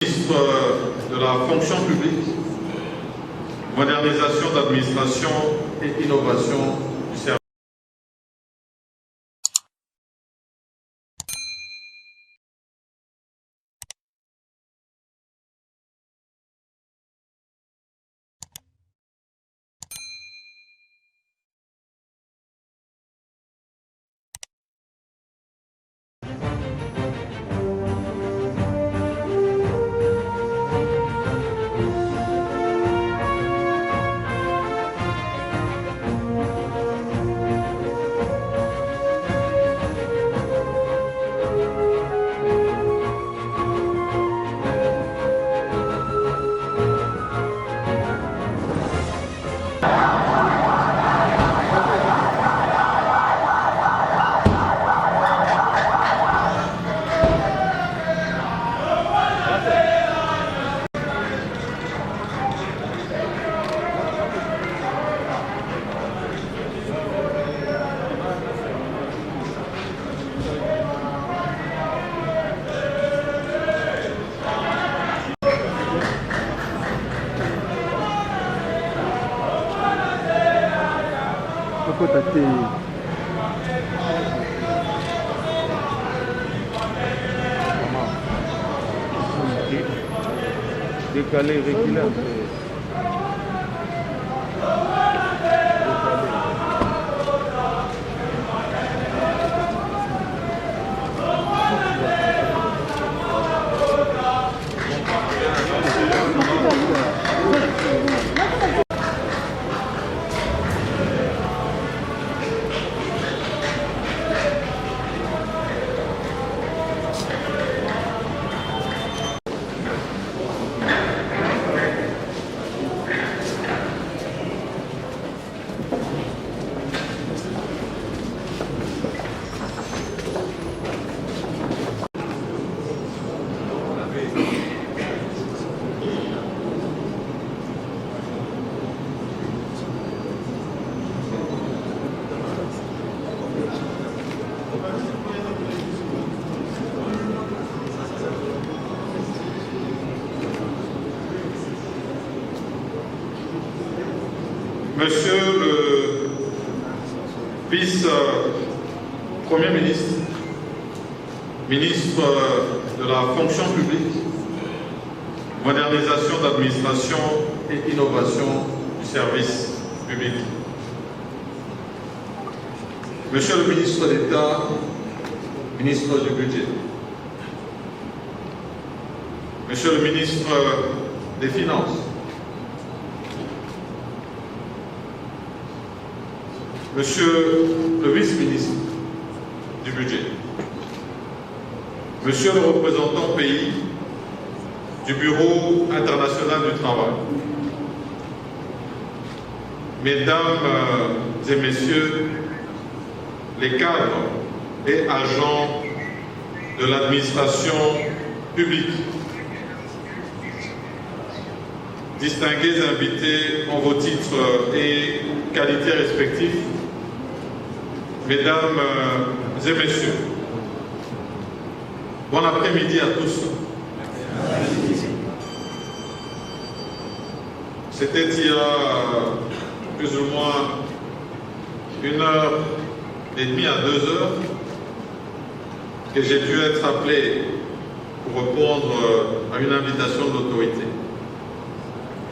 Ministre de la fonction publique, modernisation d'administration et innovation du service. Décalé, reculé. Monsieur le vice-premier ministre, ministre de la fonction publique, modernisation d'administration et innovation du service public. Monsieur le ministre d'État, ministre du Budget. Monsieur le ministre des Finances. Monsieur le vice-ministre du Budget, Monsieur le représentant pays du Bureau international du travail, Mesdames et Messieurs les cadres et agents de l'administration publique, distingués invités en vos titres et qualités respectifs, Mesdames et Messieurs, bon après-midi à tous. C'était il y a plus ou moins 1h30 à 2h que j'ai dû être appelé pour répondre à une invitation de l'autorité.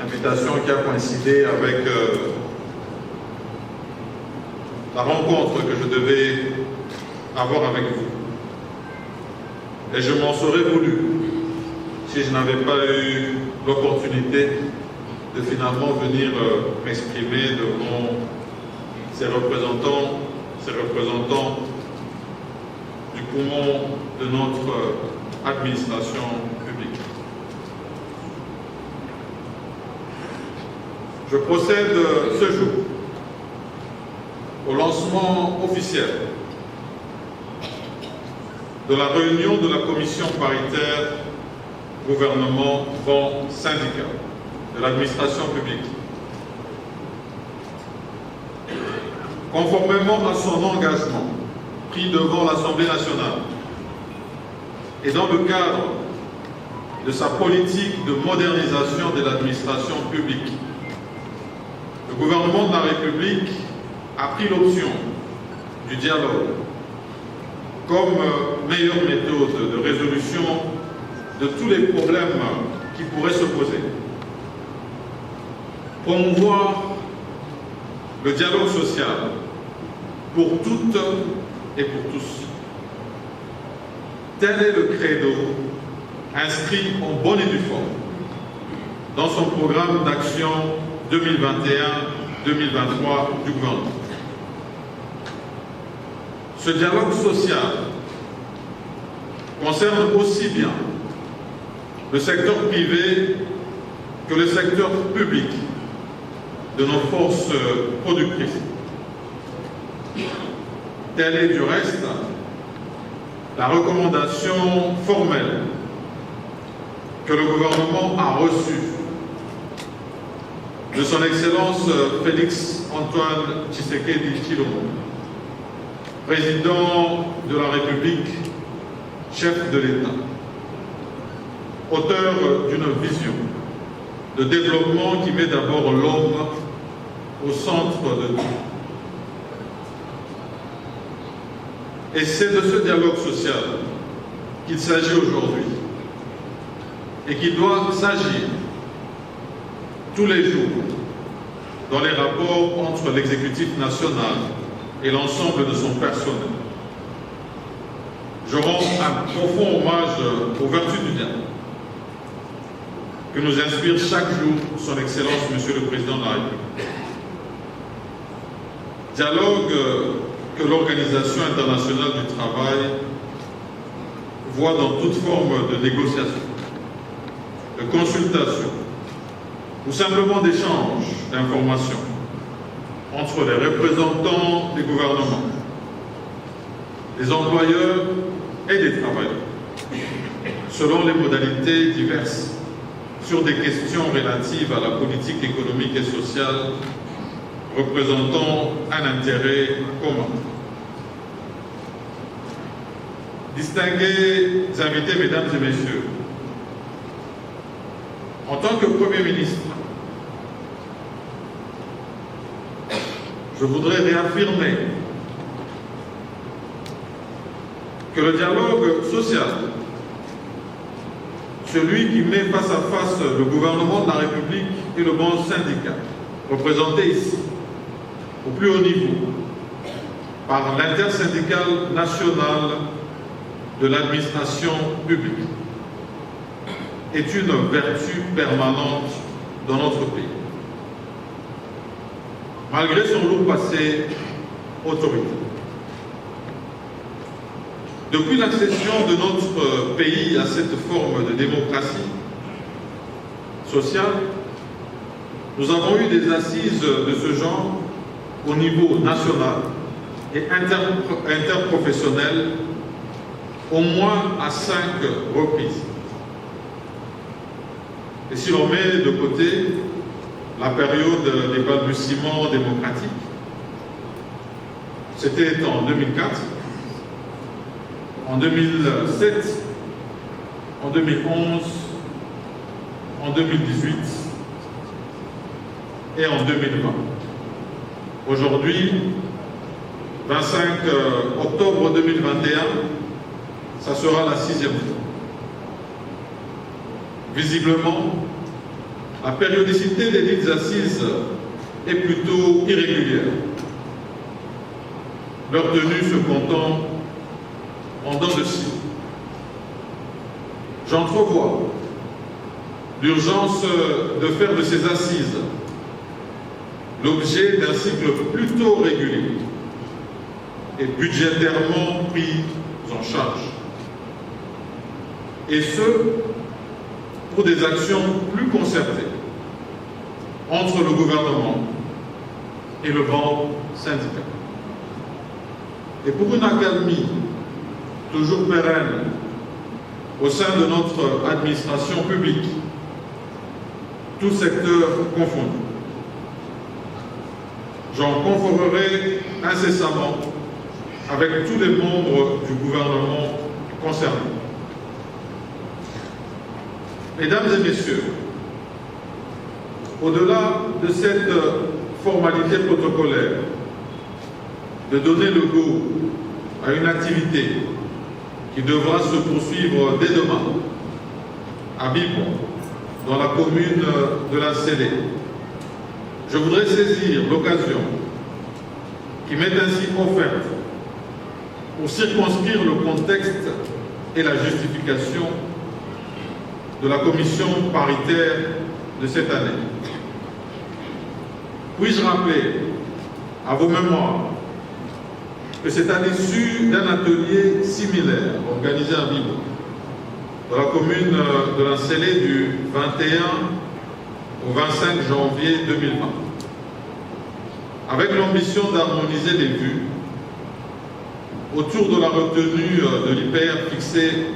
Invitation qui a coïncidé avec la rencontre que je devais avoir avec vous. Et je m'en serais voulu si je n'avais pas eu l'opportunité de finalement venir m'exprimer devant ces représentants du poumon de notre administration publique. Je procède ce jour au lancement officiel de la réunion de la commission paritaire gouvernement fonds syndicat de l'administration publique. Conformément à son engagement pris devant l'Assemblée nationale et dans le cadre de sa politique de modernisation de l'administration publique. Le gouvernement de la République a pris l'option du dialogue comme meilleure méthode de résolution de tous les problèmes qui pourraient se poser. Promouvoir le dialogue social pour toutes et pour tous. Tel est le credo inscrit en bonne et due forme dans son programme d'action 2021-2023 du gouvernement. Ce dialogue social concerne aussi bien le secteur privé que le secteur public de nos forces productrices. Telle est du reste la recommandation formelle que le gouvernement a reçue de son Excellence Félix Antoine Tshisekedi Tshilombo, président de la République, chef de l'État, auteur d'une vision de développement qui met d'abord l'homme au centre de tout. Et c'est de ce dialogue social qu'il s'agit aujourd'hui et qui doit s'agir tous les jours dans les rapports entre l'exécutif national et l'ensemble de son personnel. Je rends un profond hommage aux vertus du dialogue que nous inspire chaque jour son Excellence, Monsieur le Président de la République. Dialogue que l'Organisation internationale du travail voit dans toute forme de négociation, de consultation ou simplement d'échange d'informations entre les représentants des gouvernements, des employeurs et des travailleurs, selon les modalités diverses sur des questions relatives à la politique économique et sociale représentant un intérêt commun. Distingués invités, mesdames et messieurs, en tant que Premier ministre, je voudrais réaffirmer que le dialogue social, celui qui met face à face le gouvernement de la République et le monde syndical, représenté ici, au plus haut niveau, par l'intersyndicale nationale de l'administration publique, est une vertu permanente dans notre pays. Malgré son lourd passé autoritaire. Depuis l'accession de notre pays à cette forme de démocratie sociale, nous avons eu des assises de ce genre au niveau national et interprofessionnel au moins à 5 reprises. Et si l'on met de côté la période des balbutiements démocratiques, c'était en 2004, en 2007, en 2011, en 2018 et en 2020. Aujourd'hui, 25 octobre 2021, ça sera la 6e fois. Visiblement, la périodicité des dites assises est plutôt irrégulière. Leur tenue se comptant en dents de scie. J'entrevois l'urgence de faire de ces assises l'objet d'un cycle plutôt régulier et budgétairement pris en charge. Et ce, pour des actions plus concertées entre le gouvernement et le banc syndical. Et pour une accalmie toujours pérenne au sein de notre administration publique, tout secteur confondu. J'en confererai incessamment avec tous les membres du gouvernement concernés. Mesdames et messieurs, au-delà de cette formalité protocolaire, de donner le go à une activité qui devra se poursuivre dès demain à Bibon, dans la commune de la Célé, je voudrais saisir l'occasion qui m'est ainsi offerte pour circonscrire le contexte et la justification de la commission paritaire de cette année. Puis-je rappeler à vos mémoires que c'est à l'issue d'un atelier similaire organisé à Bibon, dans la commune de la Célé du 21 au 25 janvier 2020, avec l'ambition d'harmoniser les vues autour de la retenue de l'IPR fixée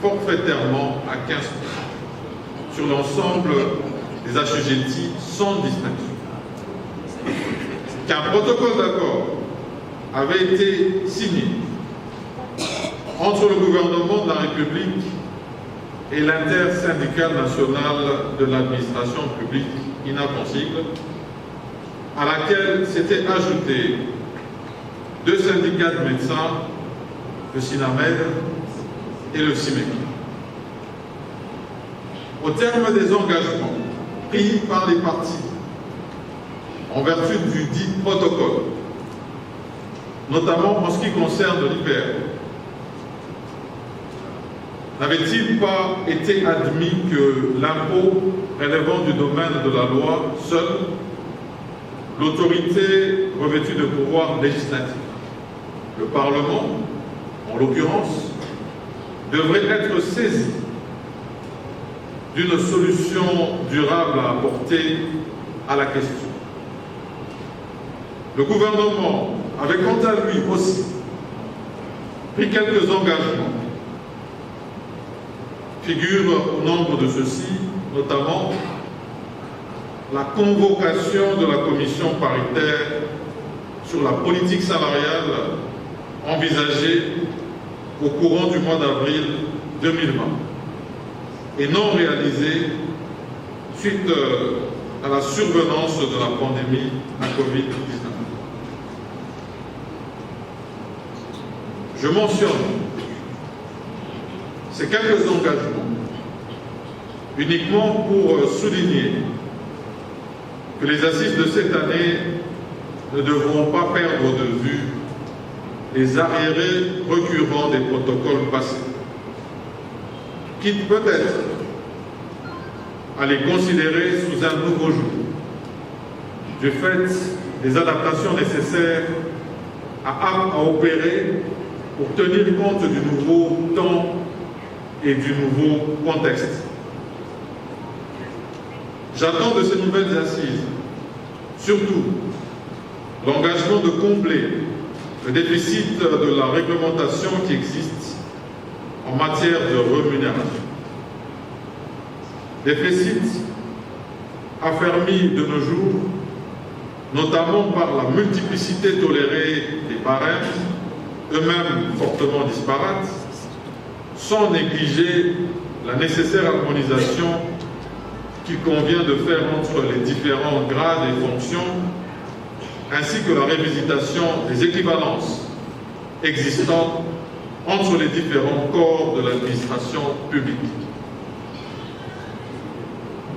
forfaitairement à 15% sur l'ensemble des assujettis sans distinction. Qu'un protocole d'accord avait été signé entre le gouvernement de la République et l'intersyndicale nationale de l'administration publique inadmissible, à laquelle s'étaient ajoutés 2 syndicats de médecins, le SINAMED et le CIMEC. Au terme des engagements pris par les parties en vertu du dit protocole, notamment en ce qui concerne l'IPR, n'avait-il pas été admis que l'impôt relevant du domaine de la loi, seule l'autorité revêtue de pouvoir législatif, le Parlement, en l'occurrence, devrait être saisi d'une solution durable à apporter à la question? Le gouvernement avait quant à lui aussi pris quelques engagements. Figure au nombre de ceux-ci, notamment la convocation de la commission paritaire sur la politique salariale envisagée au courant du mois d'avril 2020 et non réalisée suite à la survenance de la pandémie à Covid-19. Je mentionne ces quelques engagements uniquement pour souligner que les assises de cette année ne devront pas perdre de vue les arriérés récurrents des protocoles passés, quitte peut-être à les considérer sous un nouveau jour, du fait des adaptations nécessaires à opérer pour tenir compte du nouveau temps et du nouveau contexte. J'attends de ces nouvelles assises, surtout, l'engagement de combler le déficit de la réglementation qui existe en matière de rémunération. Déficit affermi de nos jours, notamment par la multiplicité tolérée des barèmes, eux-mêmes fortement disparates, sans négliger la nécessaire harmonisation qu'il convient de faire entre les différents grades et fonctions, ainsi que la révisitation des équivalences existantes entre les différents corps de l'administration publique.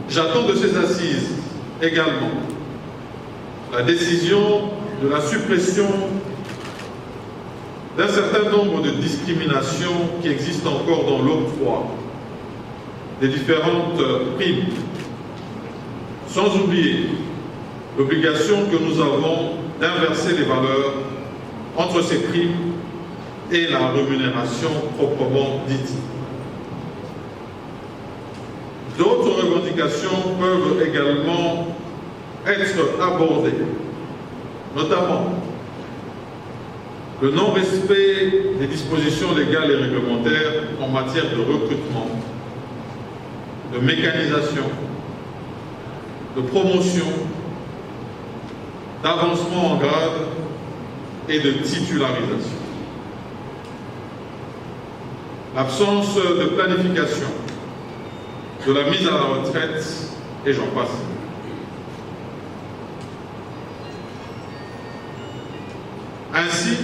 J'attends de ces assises également la décision de la suppression d'un certain nombre de discriminations qui existent encore dans l'octroi des différentes primes, sans oublier l'obligation que nous avons d'inverser les valeurs entre ces primes et la rémunération proprement dite. D'autres revendications peuvent également être abordées, notamment le non-respect des dispositions légales et réglementaires en matière de recrutement, de mécanisation, de promotion, d'avancement en grade et de titularisation. L'absence de planification de la mise à la retraite, et j'en passe. Ainsi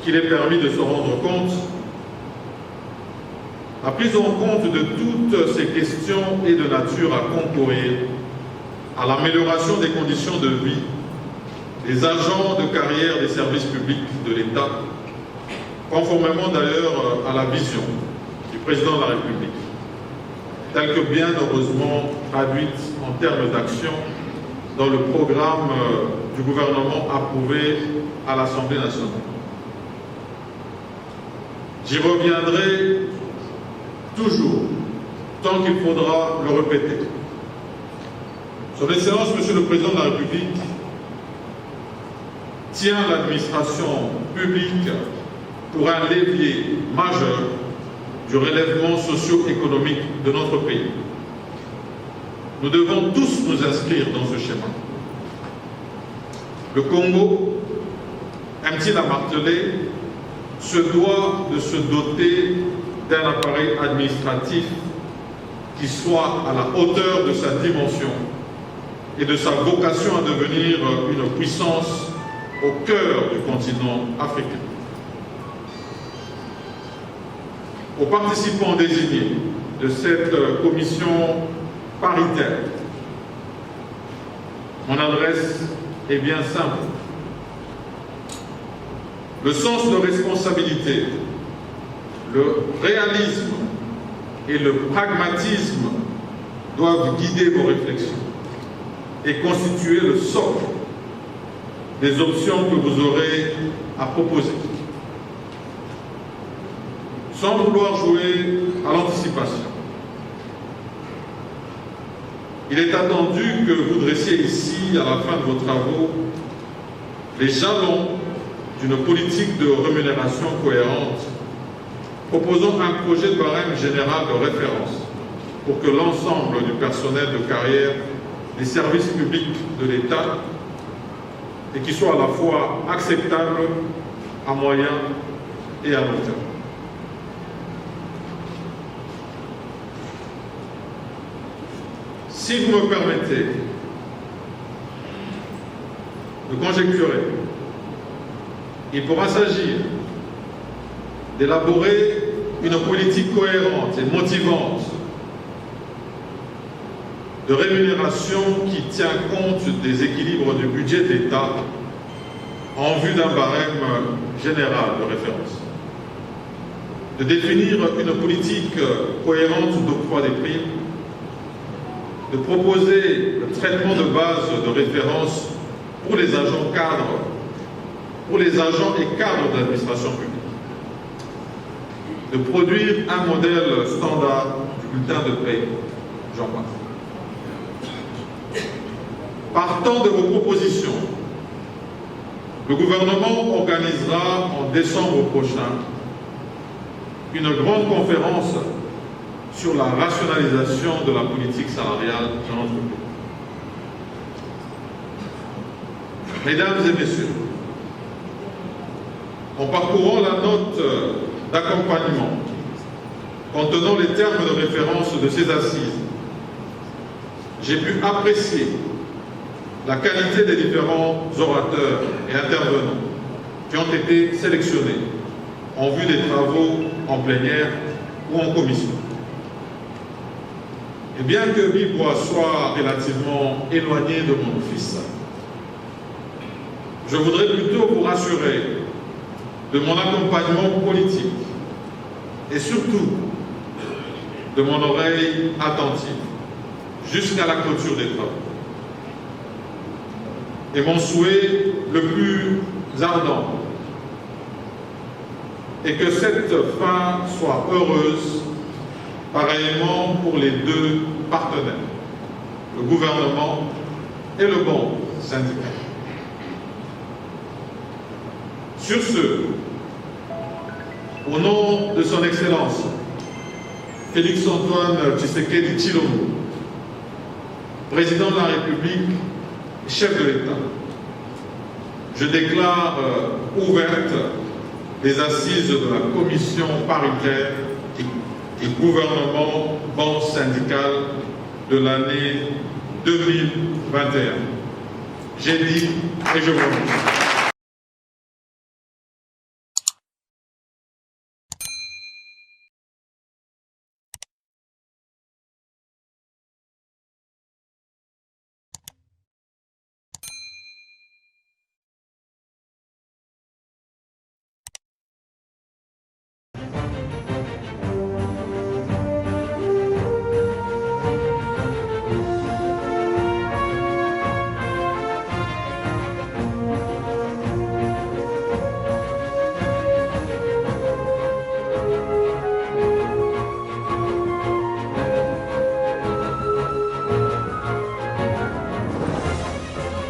qu'il est permis de se rendre compte, la prise en compte de toutes ces questions est de nature à concourir à l'amélioration des conditions de vie des agents de carrière des services publics de l'État, conformément d'ailleurs à la vision du président de la République, telle que bien heureusement traduite en termes d'action dans le programme du gouvernement approuvé à l'Assemblée nationale. J'y reviendrai toujours, tant qu'il faudra le répéter. Son Excellence, Monsieur le Président de la République, tient l'administration publique pour un levier majeur du relèvement socio-économique de notre pays. Nous devons tous nous inscrire dans ce schéma. Le Congo, aime-t-il à marteler, se doit de se doter d'un appareil administratif qui soit à la hauteur de sa dimension et de sa vocation à devenir une puissance au cœur du continent africain. Aux participants désignés de cette commission paritaire, mon adresse est bien simple. Le sens de responsabilité, le réalisme et le pragmatisme doivent guider vos réflexions et constituer le socle des options que vous aurez à proposer. Sans vouloir jouer à l'anticipation, il est attendu que vous dressiez ici, à la fin de vos travaux, les jalons d'une politique de rémunération cohérente, proposant un projet de barème général de référence pour que l'ensemble du personnel de carrière des services publics de l'État et qui soit à la fois acceptable à moyen et à long terme. Si vous me permettez de conjecturer, il pourra s'agir d'élaborer une politique cohérente et motivante de rémunération qui tient compte des équilibres du budget d'État en vue d'un barème général de référence. De définir une politique cohérente d'octroi des primes, de proposer le traitement de base de référence pour les agents cadres, pour les agents et cadres de l'administration publique, de produire un modèle standard du bulletin de paie, j'en passe. Partant de vos propositions, le gouvernement organisera en décembre prochain une grande conférence sur la rationalisation de la politique salariale dans notre pays. Mesdames et messieurs, en parcourant la note d'accompagnement contenant les termes de référence de ces assises, j'ai pu apprécier la qualité des différents orateurs et intervenants qui ont été sélectionnés en vue des travaux en plénière ou en commission. Et bien que Bibois soit relativement éloigné de mon office, je voudrais plutôt vous rassurer de mon accompagnement politique et surtout de mon oreille attentive jusqu'à la clôture des travaux. Et mon souhait le plus ardent est que cette fin soit heureuse, pareillement pour les deux partenaires, le gouvernement et le monde syndical. Sur ce, au nom de son Excellence, Félix-Antoine Tshisekedi Tshilombo, président de la République, chef de l'État, je déclare ouvertes les assises de la commission paritaire du gouvernement banque syndicale de l'année 2021. J'ai dit et je vous remercie.